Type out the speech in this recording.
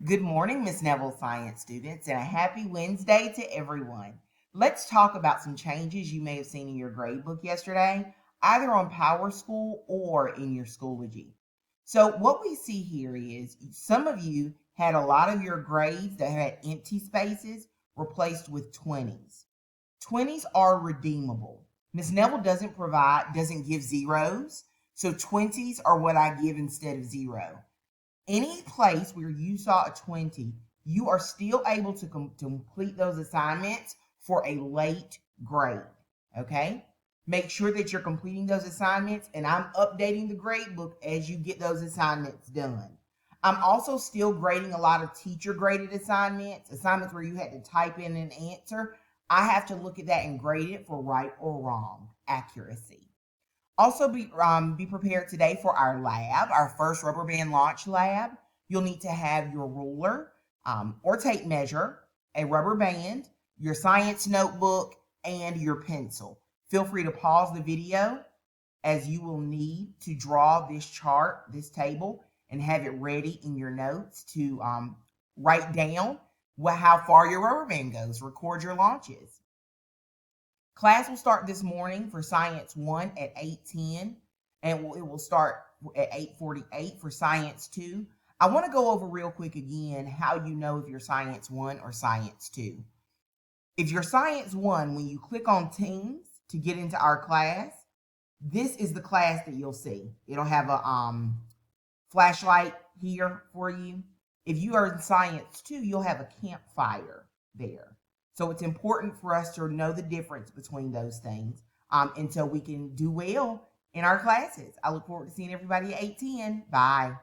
Good morning, Miss Neville Science students, and a happy Wednesday to everyone. Let's talk about some changes you may have seen in your grade book yesterday, either on Power School or in your Schoology. So what we see here is some of you had a lot of your grades that had empty spaces replaced with 20s. 20s are redeemable. Miss Neville doesn't give zeros, so 20s are what I give instead of zero. Any place where you saw a 20, you are still able to complete those assignments for a late grade. Okay? Make sure that you're completing those assignments, and I'm updating the grade book as you get those assignments done. I'm also still grading a lot of teacher graded assignments where you had to type in an answer. I have to look at that and grade it for right or wrong accuracy. Also, be prepared today for our lab, our first rubber band launch lab. You'll need to have your ruler or tape measure, a rubber band, your science notebook, and your pencil. Feel free to pause the video as you will need to draw this chart, this table, and have it ready in your notes to write down how far your rubber band goes. Record your launches. Class will start this morning for Science 1 at 8:10, and it will start at 8:48 for Science 2. I want to go over real quick again how you know if you're Science 1 or Science 2. If you're Science 1, when you click on Teams to get into our class, this is the class that you'll see. It'll have a flashlight here for you. If you are in Science 2, you'll have a campfire there. So it's important for us to know the difference between those things and so we can do well in our classes. I look forward to seeing everybody at 8:10. Bye.